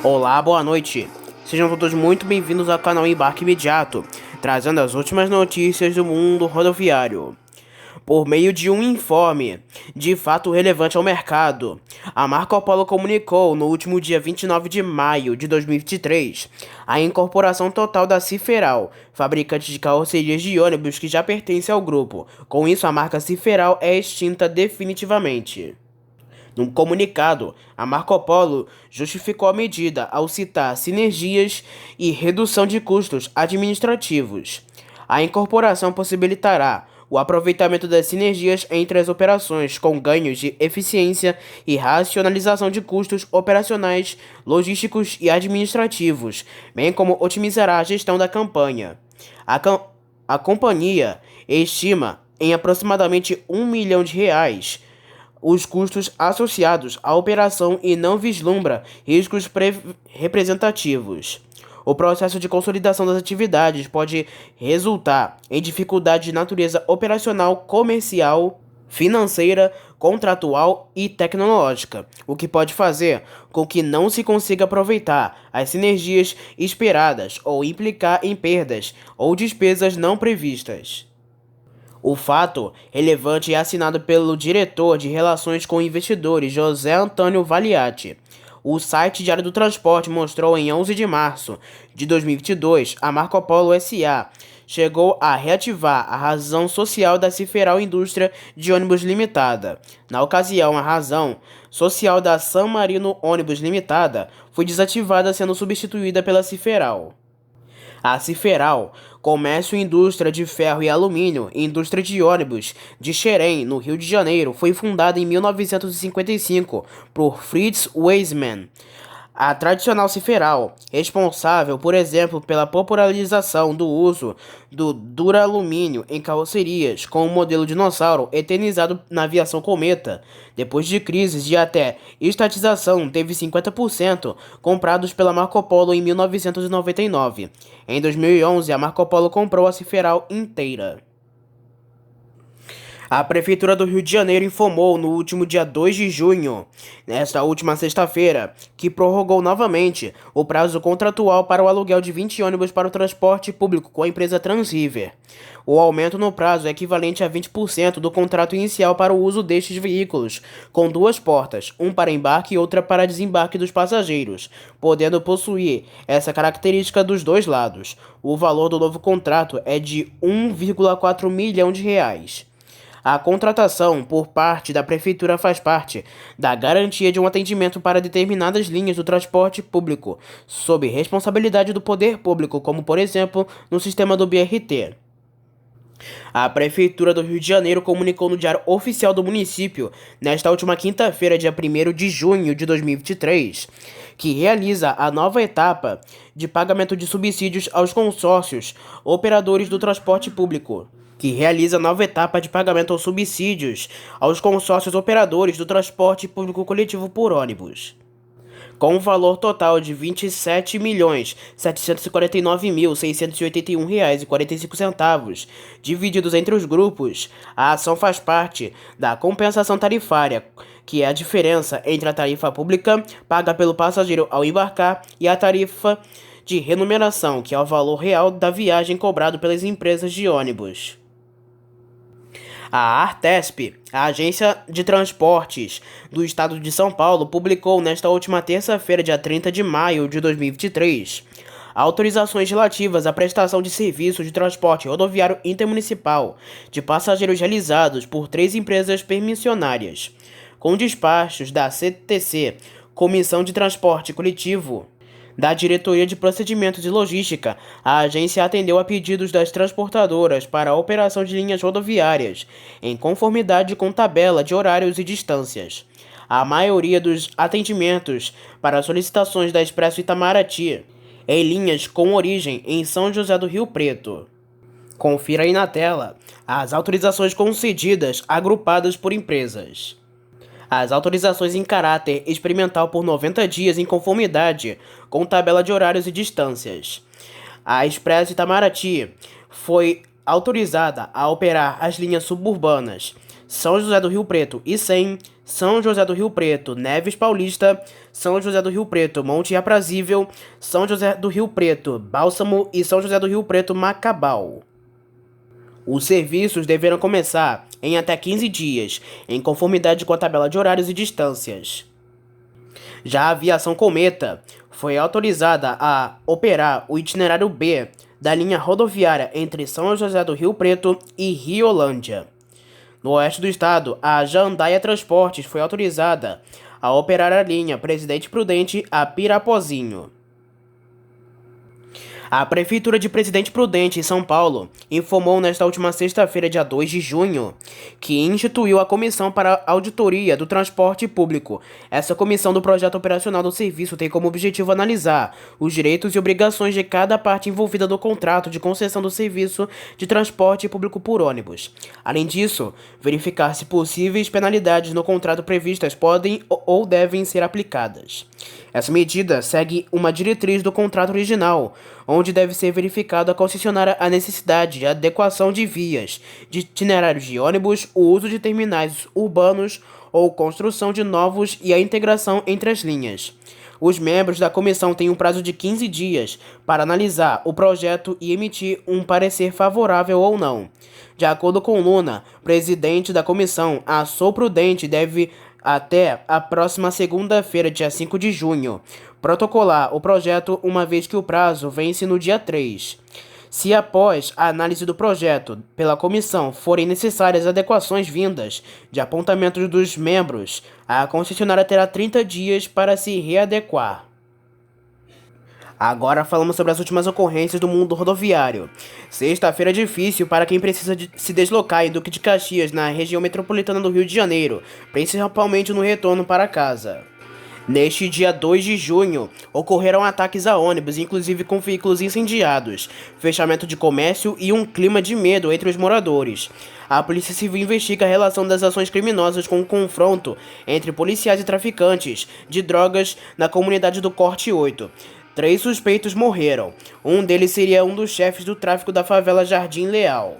Olá, boa noite. Sejam todos muito bem-vindos ao canal Embarque Imediato, trazendo as últimas notícias do mundo rodoviário. Por meio de um informe de fato relevante ao mercado, a Marco Polo comunicou no último dia 29 de maio de 2023 a incorporação total da Ciferal, fabricante de carrocerias de ônibus que já pertence ao grupo. Com isso, a marca Ciferal é extinta definitivamente. Num comunicado, a Marco Polo justificou a medida ao citar sinergias e redução de custos administrativos. A incorporação possibilitará o aproveitamento das sinergias entre as operações, com ganhos de eficiência e racionalização de custos operacionais, logísticos e administrativos, bem como otimizará a gestão da campanha. A companhia estima em aproximadamente R$ 1 milhão os custos associados à operação e não vislumbra riscos representativos. O processo de consolidação das atividades pode resultar em dificuldades de natureza operacional, comercial, financeira, contratual e tecnológica, o que pode fazer com que não se consiga aproveitar as sinergias esperadas ou implicar em perdas ou despesas não previstas. O fato relevante é assinado pelo diretor de Relações com Investidores, José Antônio Valiati. O site Diário do Transporte mostrou em 11 de março de 2022 a Marco Polo S.A. chegou a reativar a razão social da Ciferal Indústria de Ônibus Limitada. Na ocasião, a razão social da San Marino Ônibus Limitada foi desativada, sendo substituída pela Ciferal. A Ciferal, comércio e indústria de ferro e alumínio e indústria de ônibus de Xerém, no Rio de Janeiro, foi fundada em 1955 por Fritz Weismann. A tradicional Ciferal, responsável, por exemplo, pela popularização do uso do duralumínio em carrocerias, com o modelo dinossauro eternizado na aviação cometa, depois de crises de até estatização, teve 50% comprados pela Marco Polo em 1999. Em 2011, a Marco Polo comprou a Ciferal inteira. A Prefeitura do Rio de Janeiro informou no último dia 2 de junho, nesta última sexta-feira, que prorrogou novamente o prazo contratual para o aluguel de 20 ônibus para o transporte público com a empresa Transriver. O aumento no prazo é equivalente a 20% do contrato inicial para o uso destes veículos, com duas portas, um para embarque e outra para desembarque dos passageiros, podendo possuir essa característica dos dois lados. O valor do novo contrato é de R$ 1,4 milhão. A contratação por parte da Prefeitura faz parte da garantia de um atendimento para determinadas linhas do transporte público, sob responsabilidade do poder público, como, por exemplo, no sistema do BRT. A Prefeitura do Rio de Janeiro comunicou no Diário Oficial do Município, nesta última quinta-feira, dia 1º de junho de 2023, que realiza a nova etapa de pagamento de subsídios aos consórcios operadores do transporte público. Coletivo por ônibus, com um valor total de R$ 27.749.681,45, divididos entre os grupos. A ação faz parte da compensação tarifária, que é a diferença entre a tarifa pública paga pelo passageiro ao embarcar e a tarifa de remuneração, que é o valor real da viagem cobrado pelas empresas de ônibus. A Artesp, a Agência de Transportes do Estado de São Paulo, publicou nesta última terça-feira, dia 30 de maio de 2023, autorizações relativas à prestação de serviço de transporte rodoviário intermunicipal de passageiros realizados por 3 empresas permissionárias, com despachos da CTC, Comissão de Transporte Coletivo. Da Diretoria de Procedimentos e Logística, a agência atendeu a pedidos das transportadoras para a operação de linhas rodoviárias, em conformidade com tabela de horários e distâncias. A maioria dos atendimentos para solicitações da Expresso Itamaraty, em linhas com origem em São José do Rio Preto. Confira aí na tela as autorizações concedidas agrupadas por empresas. As autorizações em caráter experimental por 90 dias em conformidade com tabela de horários e distâncias. A Expresso Itamaraty foi autorizada a operar as linhas suburbanas São José do Rio Preto, Icém, São José do Rio Preto, Neves Paulista, São José do Rio Preto, Monte Aprazível, São José do Rio Preto, Bálsamo e São José do Rio Preto, Macabal. Os serviços deverão começar em até 15 dias, em conformidade com a tabela de horários e distâncias. Já a aviação Cometa foi autorizada a operar o itinerário B da linha rodoviária entre São José do Rio Preto e Riolândia. No oeste do estado, a Jandaia Transportes foi autorizada a operar a linha Presidente Prudente a Pirapozinho. A Prefeitura de Presidente Prudente, em São Paulo, informou nesta última sexta-feira, dia 2 de junho, que instituiu a Comissão para a Auditoria do Transporte Público. Essa comissão do projeto operacional do serviço tem como objetivo analisar os direitos e obrigações de cada parte envolvida no contrato de concessão do serviço de transporte público por ônibus. Além disso, verificar se possíveis penalidades no contrato previstas podem ou devem ser aplicadas. Essa medida segue uma diretriz do contrato original, onde deve ser verificado a concessionária a necessidade de adequação de vias, de itinerários de ônibus, o uso de terminais urbanos ou construção de novos e a integração entre as linhas. Os membros da comissão têm um prazo de 15 dias para analisar o projeto e emitir um parecer favorável ou não. De acordo com Luna, presidente da comissão, a Sou Prudente deve até a próxima segunda-feira, dia 5 de junho, protocolar o projeto, uma vez que o prazo vence no dia 3. Se após a análise do projeto pela comissão forem necessárias adequações vindas de apontamentos dos membros, a concessionária terá 30 dias para se readequar. Agora falamos sobre as últimas ocorrências do mundo rodoviário. Sexta-feira difícil para quem precisa se deslocar em Duque de Caxias, na região metropolitana do Rio de Janeiro, principalmente no retorno para casa. Neste dia 2 de junho, ocorreram ataques a ônibus, inclusive com veículos incendiados, fechamento de comércio e um clima de medo entre os moradores. A Polícia Civil investiga a relação das ações criminosas com o confronto entre policiais e traficantes de drogas na comunidade do Corte 8. 3 suspeitos morreram. Um deles seria um dos chefes do tráfico da favela Jardim Leal.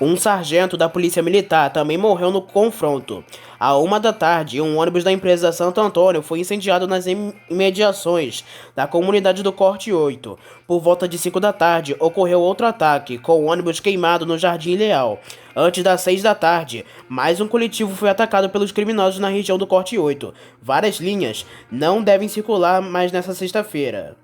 Um sargento da Polícia Militar também morreu no confronto. À 1 da tarde, um ônibus da empresa Santo Antônio foi incendiado nas imediações da comunidade do Corte 8. Por volta de 5 da tarde, ocorreu outro ataque, com o ônibus queimado no Jardim Leal. Antes das 6 da tarde, mais um coletivo foi atacado pelos criminosos na região do Corte 8. Várias linhas não devem circular mais nesta sexta-feira.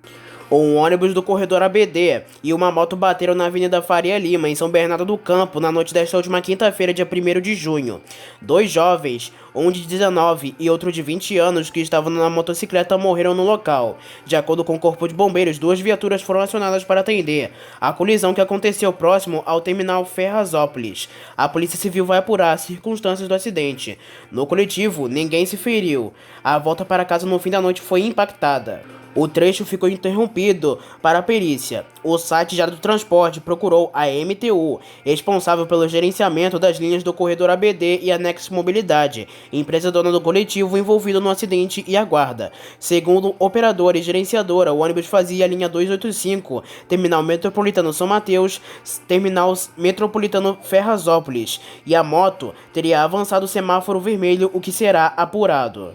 Um ônibus do corredor ABD e uma moto bateram na Avenida Faria Lima, em São Bernardo do Campo, na noite desta última quinta-feira, dia 1º de junho. 2 jovens, um de 19 e outro de 20 anos, que estavam na motocicleta, morreram no local. De acordo com o Corpo de Bombeiros, 2 viaturas foram acionadas para atender a colisão que aconteceu próximo ao terminal Ferrazópolis. A Polícia Civil vai apurar as circunstâncias do acidente. No coletivo, ninguém se feriu. A volta para casa no fim da noite foi impactada. O trecho ficou interrompido para a perícia. O site Diário do Transporte procurou a MTU, responsável pelo gerenciamento das linhas do corredor ABD e Anexo Mobilidade, empresa dona do coletivo envolvido no acidente, e a guarda. Segundo operadora e gerenciadora, o ônibus fazia a linha 285, Terminal Metropolitano São Mateus, Terminal Metropolitano Ferrazópolis, e a moto teria avançado o semáforo vermelho, o que será apurado.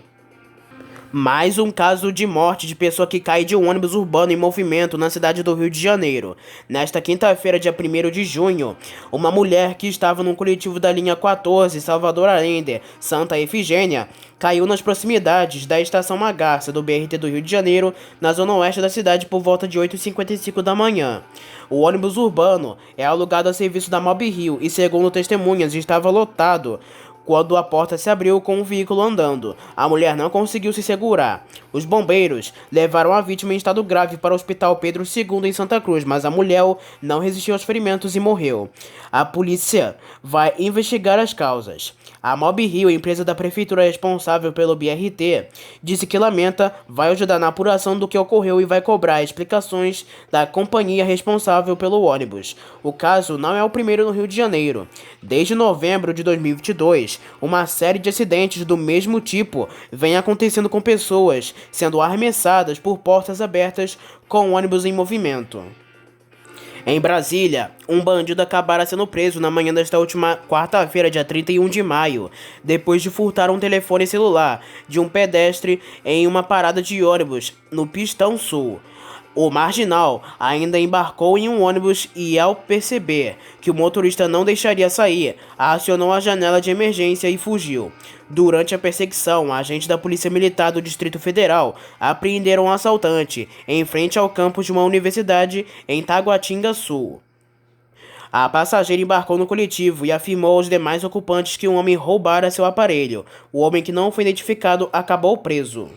Mais um caso de morte de pessoa que cai de um ônibus urbano em movimento na cidade do Rio de Janeiro. Nesta quinta-feira, dia 1º de junho, uma mulher que estava num coletivo da linha 14, Salvador Allende, Santa Efigênia, caiu nas proximidades da estação Magarça do BRT do Rio de Janeiro, na zona oeste da cidade, por volta de 8h55 da manhã. O ônibus urbano é alugado a serviço da Mob Rio e, segundo testemunhas, estava lotado quando a porta se abriu com o veículo andando. A mulher não conseguiu se segurar. Os bombeiros levaram a vítima em estado grave para o Hospital Pedro II em Santa Cruz, mas a mulher não resistiu aos ferimentos e morreu. A polícia vai investigar as causas. A Mob Rio, empresa da prefeitura responsável pelo BRT, disse que lamenta, vai ajudar na apuração do que ocorreu e vai cobrar explicações da companhia responsável pelo ônibus. O caso não é o primeiro no Rio de Janeiro. Desde novembro de 2022, uma série de acidentes do mesmo tipo vem acontecendo com pessoas sendo arremessadas por portas abertas com ônibus em movimento. Em Brasília, um bandido acabara sendo preso na manhã desta última quarta-feira, dia 31 de maio, depois de furtar um telefone celular de um pedestre em uma parada de ônibus no Pistão Sul. O marginal ainda embarcou em um ônibus e, ao perceber que o motorista não deixaria sair, acionou a janela de emergência e fugiu. Durante a perseguição, agentes da Polícia Militar do Distrito Federal apreenderam um assaltante em frente ao campus de uma universidade em Taguatinga Sul. A passageira embarcou no coletivo e afirmou aos demais ocupantes que um homem roubara seu aparelho. O homem, que não foi identificado, acabou preso.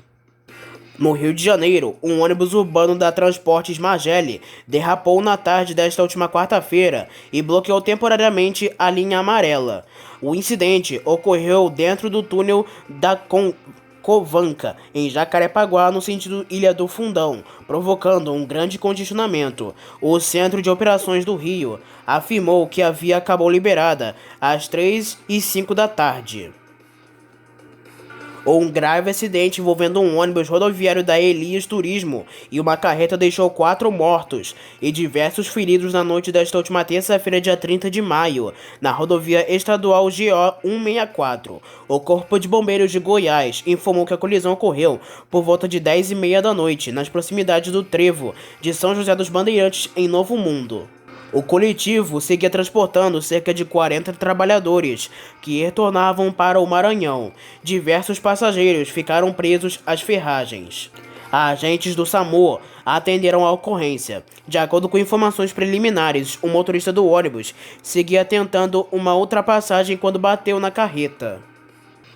No Rio de Janeiro, um ônibus urbano da Transportes Margelli derrapou na tarde desta última quarta-feira e bloqueou temporariamente a linha amarela. O incidente ocorreu dentro do túnel da Covanca, em Jacarepaguá, no sentido Ilha do Fundão, provocando um grande congestionamento. O Centro de Operações do Rio afirmou que a via acabou liberada às 3h05 da tarde. Um grave acidente envolvendo um ônibus rodoviário da Elias Turismo e uma carreta deixou 4 mortos e diversos feridos na noite desta última terça-feira, dia 30 de maio, na rodovia estadual GO 164. O Corpo de Bombeiros de Goiás informou que a colisão ocorreu por volta de 10h30 da noite, nas proximidades do trevo de São José dos Bandeirantes, em Novo Mundo. O coletivo seguia transportando cerca de 40 trabalhadores que retornavam para o Maranhão. Diversos passageiros ficaram presos às ferragens. Agentes do SAMU atenderam a ocorrência. De acordo com informações preliminares, o motorista do ônibus seguia tentando uma ultrapassagem quando bateu na carreta.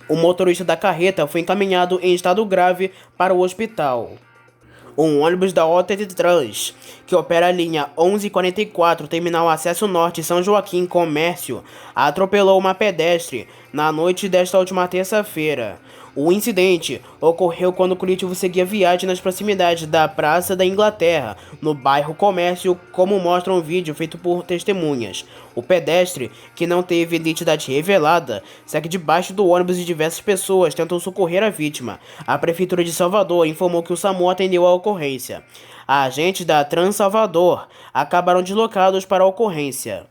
O motorista da carreta foi encaminhado em estado grave para o hospital. Um ônibus da OTT Trans, que opera a linha 1144, terminal Acesso Norte São Joaquim Comércio, atropelou uma pedestre na noite desta última terça-feira. O incidente ocorreu quando o coletivo seguia viagem nas proximidades da Praça da Inglaterra, no bairro Comércio, como mostra um vídeo feito por testemunhas. O pedestre, que não teve identidade revelada, segue debaixo do ônibus e diversas pessoas tentam socorrer a vítima. A Prefeitura de Salvador informou que o SAMU atendeu a ocorrência. Agentes da Transalvador acabaram deslocados para a ocorrência.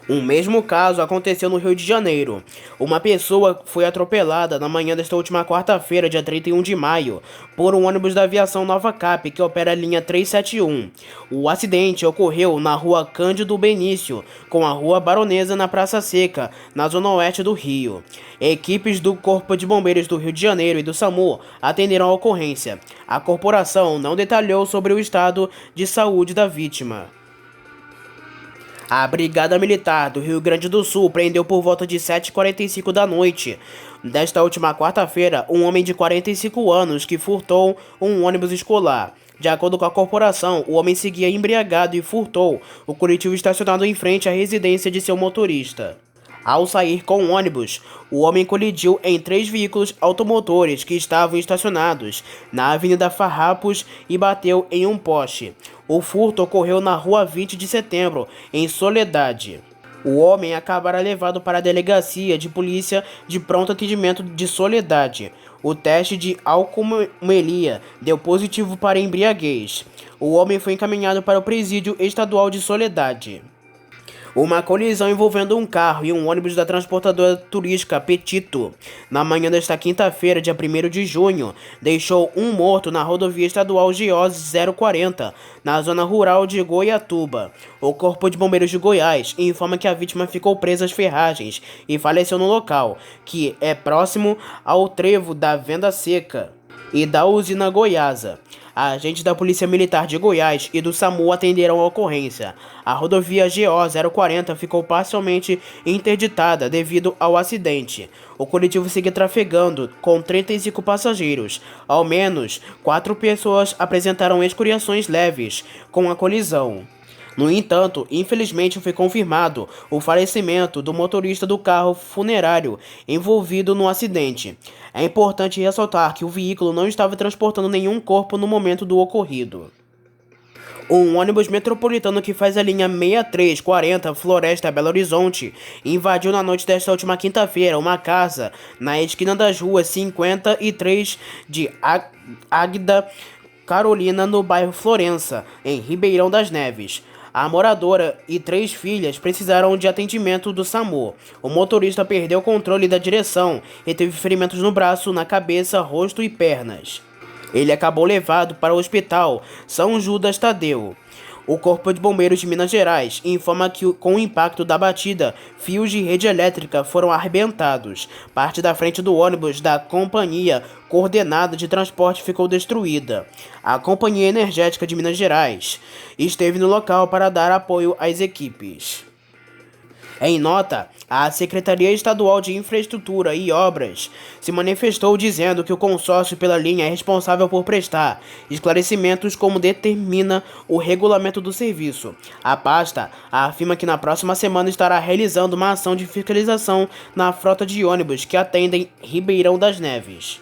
O mesmo caso aconteceu no Rio de Janeiro. Uma pessoa foi atropelada na manhã desta última quarta-feira, dia 31 de maio, por um ônibus da aviação Nova Cap, que opera a linha 371. O acidente ocorreu na rua Cândido Benício, com a rua Baronesa na Praça Seca, na zona oeste do Rio. Equipes do Corpo de Bombeiros do Rio de Janeiro e do SAMU atenderam a ocorrência. A corporação não detalhou sobre o estado de saúde da vítima. A Brigada Militar do Rio Grande do Sul prendeu por volta de 7h45 da noite desta última quarta-feira um homem de 45 anos que furtou um ônibus escolar. De acordo com a corporação, o homem seguia embriagado e furtou o coletivo estacionado em frente à residência de seu motorista. Ao sair com o ônibus, o homem colidiu em 3 veículos automotores que estavam estacionados na Avenida Farrapos e bateu em um poste. O furto ocorreu na Rua 20 de Setembro, em Soledade. O homem acabara levado para a Delegacia de Polícia de Pronto Atendimento de Soledade. O teste de alcoolemia deu positivo para embriaguez. O homem foi encaminhado para o Presídio Estadual de Soledade. Uma colisão envolvendo um carro e um ônibus da transportadora turística Petito, na manhã desta quinta-feira, dia 1º de junho, deixou um morto na rodovia estadual GO 040, na zona rural de Goiatuba. O Corpo de Bombeiros de Goiás informa que a vítima ficou presa às ferragens e faleceu no local, que é próximo ao trevo da Venda Seca e da usina Goiasa. Agentes da Polícia Militar de Goiás e do SAMU atenderam a ocorrência. A rodovia GO 040 ficou parcialmente interditada devido ao acidente. O coletivo seguia trafegando com 35 passageiros. Ao menos 4 pessoas apresentaram escoriações leves com a colisão. No entanto, infelizmente foi confirmado o falecimento do motorista do carro funerário envolvido no acidente. É importante ressaltar que o veículo não estava transportando nenhum corpo no momento do ocorrido. Um ônibus metropolitano que faz a linha 6340 Floresta Belo Horizonte invadiu na noite desta última quinta-feira uma casa na esquina das ruas 53 de Águeda Carolina, no bairro Florença, em Ribeirão das Neves. A moradora e 3 filhas precisaram de atendimento do SAMU. O motorista perdeu o controle da direção e teve ferimentos no braço, na cabeça, rosto e pernas. Ele acabou levado para o hospital São Judas Tadeu. O Corpo de Bombeiros de Minas Gerais informa que, com o impacto da batida, fios de rede elétrica foram arrebentados. Parte da frente do ônibus da Companhia Coordenada de Transporte ficou destruída. A Companhia Energética de Minas Gerais esteve no local para dar apoio às equipes. Em nota, a Secretaria Estadual de Infraestrutura e Obras se manifestou dizendo que o consórcio pela linha é responsável por prestar esclarecimentos como determina o regulamento do serviço. A pasta afirma que na próxima semana estará realizando uma ação de fiscalização na frota de ônibus que atendem Ribeirão das Neves.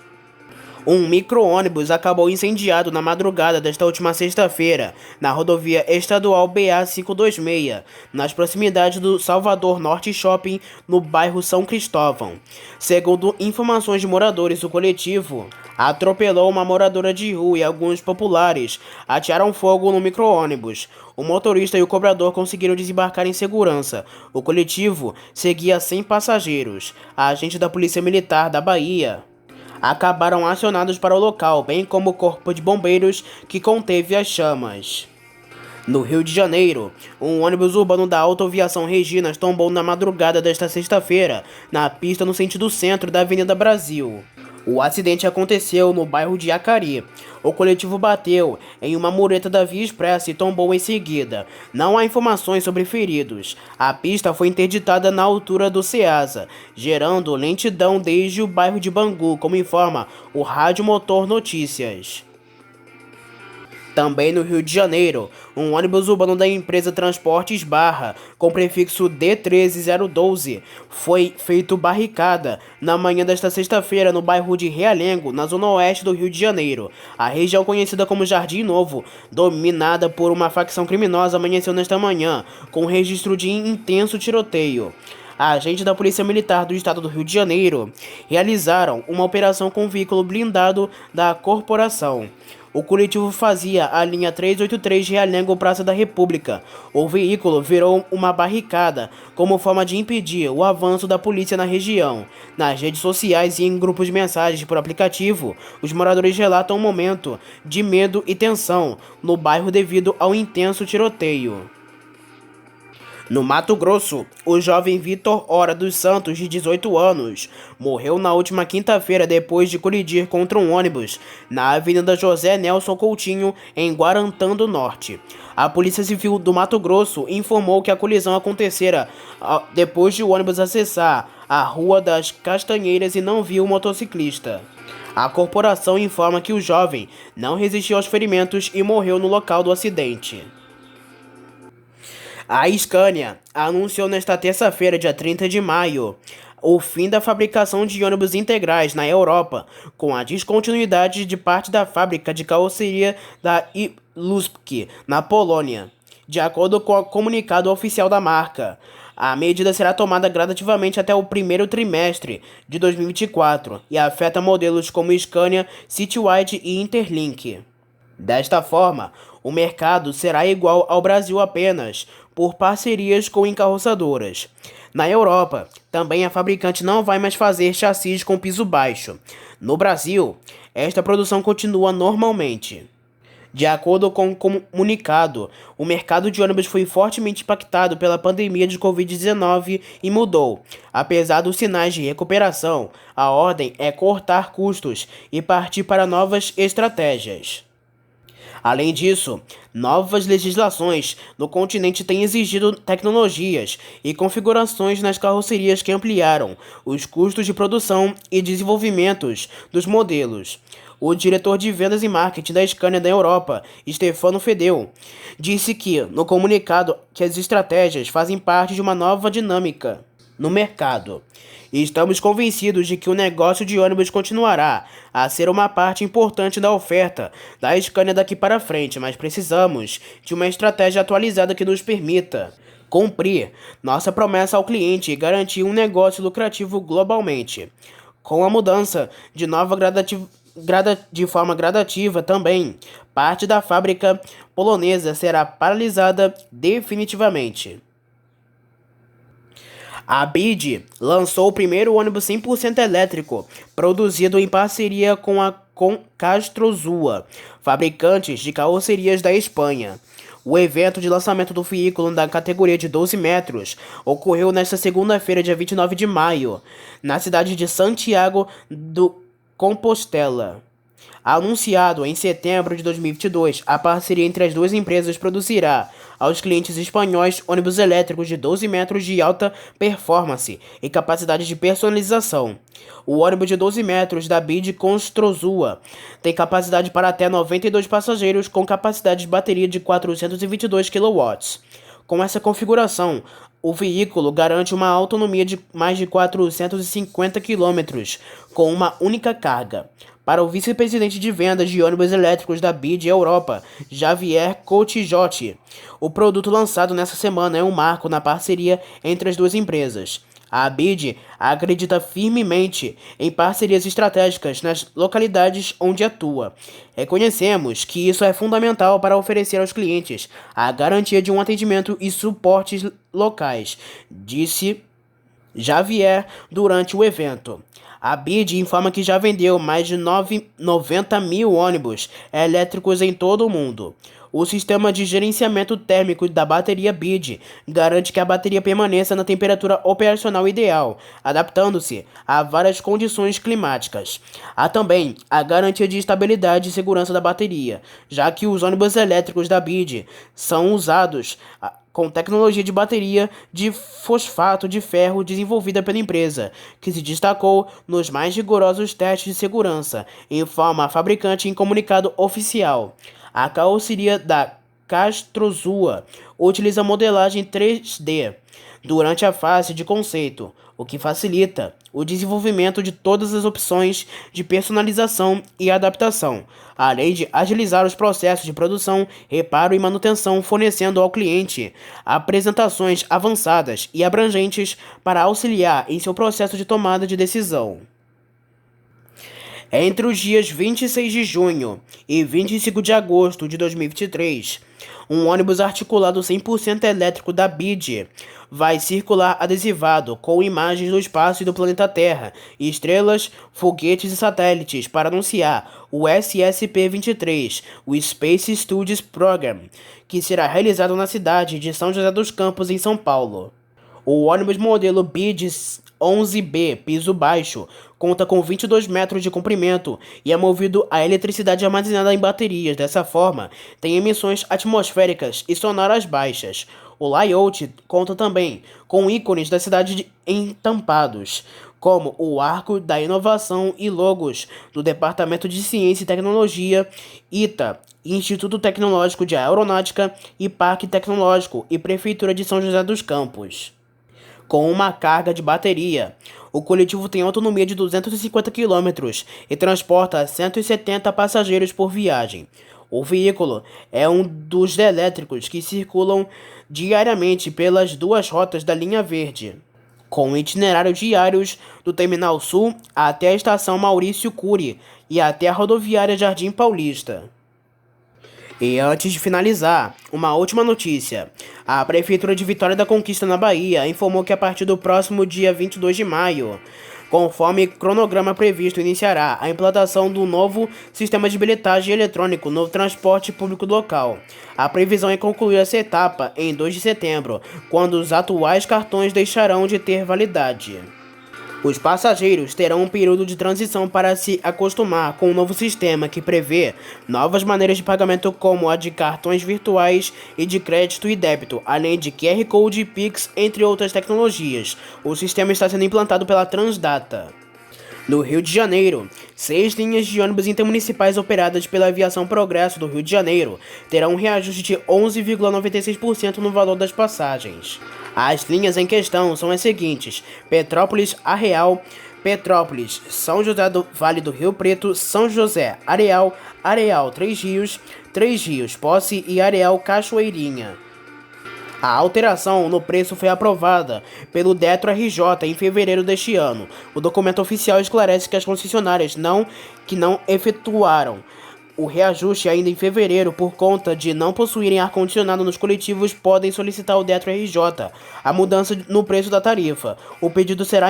Um micro-ônibus acabou incendiado na madrugada desta última sexta-feira, na rodovia estadual BA-526, nas proximidades do Salvador Norte Shopping, no bairro São Cristóvão. Segundo informações de moradores, o coletivo atropelou uma moradora de rua e alguns populares atearam fogo no micro-ônibus. O motorista e o cobrador conseguiram desembarcar em segurança. O coletivo seguia sem passageiros. A agente da Polícia Militar da Bahia acabaram acionados para o local, bem como o Corpo de Bombeiros que conteve as chamas. No Rio de Janeiro, um ônibus urbano da Autoviação Reginas tombou na madrugada desta sexta-feira, na pista no sentido centro da Avenida Brasil. O acidente aconteceu no bairro de Acari. O coletivo bateu em uma mureta da Via Expressa e tombou em seguida. Não há informações sobre feridos. A pista foi interditada na altura do Ceasa, gerando lentidão desde o bairro de Bangu, como informa o Rádio Motor Notícias. Também no Rio de Janeiro, um ônibus urbano da empresa Transportes Barra, com prefixo D13012, foi feito barricada na manhã desta sexta-feira no bairro de Realengo, na zona oeste do Rio de Janeiro. A região conhecida como Jardim Novo, dominada por uma facção criminosa, amanheceu nesta manhã, com registro de intenso tiroteio. Agentes da Polícia Militar do Estado do Rio de Janeiro realizaram uma operação com um veículo blindado da corporação. O coletivo fazia a linha 383 Realengo Praça da República. O veículo virou uma barricada como forma de impedir o avanço da polícia na região. Nas redes sociais e em grupos de mensagens por aplicativo, os moradores relatam um momento de medo e tensão no bairro devido ao intenso tiroteio. No Mato Grosso, o jovem Vitor Hora dos Santos, de 18 anos, morreu na última quinta-feira depois de colidir contra um ônibus na Avenida José Nelson Coutinho, em Guarantã do Norte. A Polícia Civil do Mato Grosso informou que a colisão acontecera depois de o ônibus acessar a Rua das Castanheiras e não viu o motociclista. A corporação informa que o jovem não resistiu aos ferimentos e morreu no local do acidente. A Scania anunciou nesta terça-feira, dia 30 de maio, o fim da fabricação de ônibus integrais na Europa, com a descontinuidade de parte da fábrica de carroceria da Iluspik, na Polônia. De acordo com o comunicado oficial da marca, a medida será tomada gradativamente até o primeiro trimestre de 2024 e afeta modelos como Scania, Citywide e Interlink. Desta forma, o mercado será igual ao Brasil apenas por parcerias com encarroçadoras. Na Europa, também a fabricante não vai mais fazer chassis com piso baixo. No Brasil, esta produção continua normalmente. De acordo com o comunicado, o mercado de ônibus foi fortemente impactado pela pandemia de Covid-19 e mudou. Apesar dos sinais de recuperação, a ordem é cortar custos e partir para novas estratégias. Além disso, novas legislações no continente têm exigido tecnologias e configurações nas carrocerias que ampliaram os custos de produção e desenvolvimentos dos modelos. O diretor de vendas e marketing da Scania da Europa, Stefano Fedel, disse que, no comunicado, que as estratégias fazem parte de uma nova dinâmica no mercado. E estamos convencidos de que o negócio de ônibus continuará a ser uma parte importante da oferta da Scania daqui para frente, mas precisamos de uma estratégia atualizada que nos permita cumprir nossa promessa ao cliente e garantir um negócio lucrativo globalmente. Com a mudança de nova de forma gradativa também, parte da fábrica polonesa será paralisada definitivamente. A BID lançou o primeiro ônibus 100% elétrico, produzido em parceria com Castrozua, fabricantes de carrocerias da Espanha. O evento de lançamento do veículo da categoria de 12 metros ocorreu nesta segunda-feira, dia 29 de maio, na cidade de Santiago do Compostela. Anunciado em setembro de 2022, a parceria entre as duas empresas produzirá aos clientes espanhóis ônibus elétricos de 12 metros de alta performance e capacidade de personalização. O ônibus de 12 metros da BID Construzua tem capacidade para até 92 passageiros com capacidade de bateria de 422 kW. Com essa configuração, o veículo garante uma autonomia de mais de 450 km com uma única carga. Para o vice-presidente de vendas de ônibus elétricos da BID Europa, Javier Coutinhotti, o produto lançado nessa semana é um marco na parceria entre as duas empresas. A BID acredita firmemente em parcerias estratégicas nas localidades onde atua. Reconhecemos que isso é fundamental para oferecer aos clientes a garantia de um atendimento e suportes locais, disse Javier durante o evento. A BID informa que já vendeu mais de 90 mil ônibus elétricos em todo o mundo. O sistema de gerenciamento térmico da bateria BID garante que a bateria permaneça na temperatura operacional ideal, adaptando-se a várias condições climáticas. Há também a garantia de estabilidade e segurança da bateria, já que os ônibus elétricos da BID são usados com tecnologia de bateria de fosfato de ferro desenvolvida pela empresa, que se destacou nos mais rigorosos testes de segurança, informa a fabricante em comunicado oficial. A carroceria da Castrozua utiliza modelagem 3D durante a fase de conceito, o que facilita o desenvolvimento de todas as opções de personalização e adaptação, além de agilizar os processos de produção, reparo e manutenção, fornecendo ao cliente apresentações avançadas e abrangentes para auxiliar em seu processo de tomada de decisão. Entre os dias 26 de junho e 25 de agosto de 2023, um ônibus articulado 100% elétrico da BID vai circular adesivado com imagens do espaço e do planeta Terra, estrelas, foguetes e satélites para anunciar o SSP-23, o Space Studies Program, que será realizado na cidade de São José dos Campos, em São Paulo. O ônibus modelo BID 11B, piso baixo, conta com 22 metros de comprimento e é movido a eletricidade armazenada em baterias. Dessa forma, tem emissões atmosféricas e sonoras baixas. O layout conta também com ícones da cidade estampados, como o Arco da Inovação e logos do Departamento de Ciência e Tecnologia, ITA, Instituto Tecnológico de Aeronáutica e Parque Tecnológico e Prefeitura de São José dos Campos. Com uma carga de bateria, o coletivo tem autonomia de 250 km e transporta 170 passageiros por viagem. O veículo é um dos elétricos que circulam diariamente pelas duas rotas da linha verde, com itinerários diários do Terminal Sul até a estação Maurício Cury e até a rodoviária Jardim Paulista. E antes de finalizar, uma última notícia. A Prefeitura de Vitória da Conquista, na Bahia, informou que a partir do próximo dia 22 de maio, conforme cronograma previsto, iniciará a implantação do novo sistema de bilhetagem eletrônico no transporte público local. A previsão é concluir essa etapa em 2 de setembro, quando os atuais cartões deixarão de ter validade. Os passageiros terão um período de transição para se acostumar com o novo sistema, que prevê novas maneiras de pagamento como a de cartões virtuais e de crédito e débito, além de QR Code e Pix, entre outras tecnologias. O sistema está sendo implantado pela Transdata. No Rio de Janeiro, 6 linhas de ônibus intermunicipais operadas pela Aviação Progresso do Rio de Janeiro terão um reajuste de 11,96% no valor das passagens. As linhas em questão são as seguintes: Petrópolis, Areal, Petrópolis, São José do Vale do Rio Preto, São José, Areal, Areal Três Rios, Posse e Areal Cachoeirinha. A alteração no preço foi aprovada pelo Detro-RJ em fevereiro deste ano. O documento oficial esclarece que as concessionárias que não efetuaram o reajuste ainda em fevereiro por conta de não possuírem ar-condicionado nos coletivos podem solicitar ao Detro-RJ a mudança no preço da tarifa. O pedido será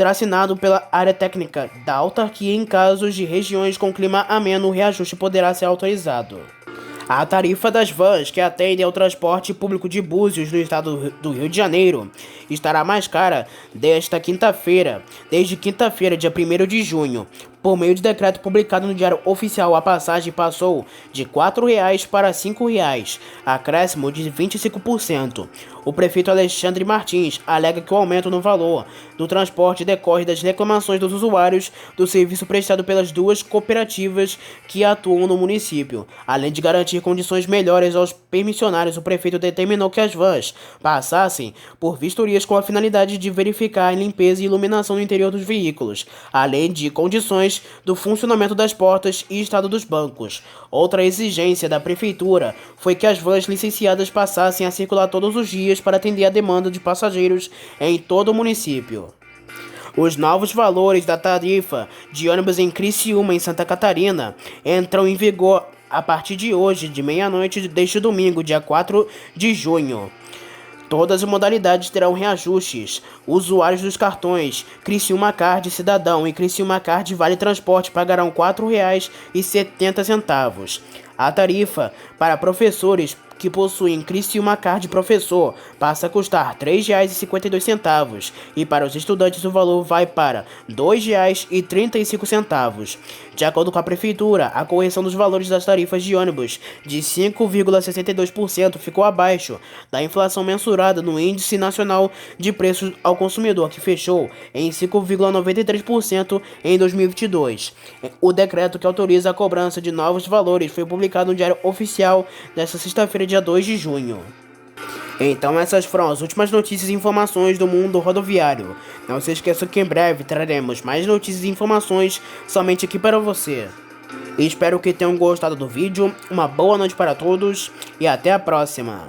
assinado pela área técnica da autarquia. Em casos de regiões com clima ameno, o reajuste poderá ser autorizado. A tarifa das vans que atendem ao transporte público de Búzios, no estado do Rio de Janeiro, estará mais cara desde quinta-feira, dia 1º de junho. Por meio de decreto publicado no Diário Oficial, a passagem passou de R$ 4,00 para R$ 5,00, acréscimo de 25%. O prefeito Alexandre Martins alega que o aumento no valor do transporte decorre das reclamações dos usuários do serviço prestado pelas duas cooperativas que atuam no município. Além de garantir condições melhores aos permissionários, o prefeito determinou que as vans passassem por vistorias com a finalidade de verificar a limpeza e iluminação no interior dos veículos, além de condições do funcionamento das portas e estado dos bancos. Outra exigência da prefeitura foi que as vans licenciadas passassem a circular todos os dias para atender a demanda de passageiros em todo o município. Os novos valores da tarifa de ônibus em Criciúma, em Santa Catarina, entram em vigor a partir de hoje, de meia-noite deste domingo, dia 4 de junho. Todas as modalidades terão reajustes. Usuários dos cartões Criciúma Card Cidadão e Criciúma Card Vale Transporte pagarão R$ 4,70. A tarifa para professores que possuem Criciúma Card Professor passa a custar R$ 3,52 e para os estudantes o valor vai para R$ 2,35. De acordo com a prefeitura, a correção dos valores das tarifas de ônibus de 5,62% ficou abaixo da inflação mensurada no Índice Nacional de Preços ao Consumidor, que fechou em 5,93% em 2022. O decreto que autoriza a cobrança de novos valores foi publicado no Diário Oficial nesta sexta-feira, dia 2 de junho. Então essas foram as últimas notícias e informações do mundo rodoviário. Não se esqueça que em breve traremos mais notícias e informações somente aqui para você. Espero que tenham gostado do vídeo, uma boa noite para todos e até a próxima.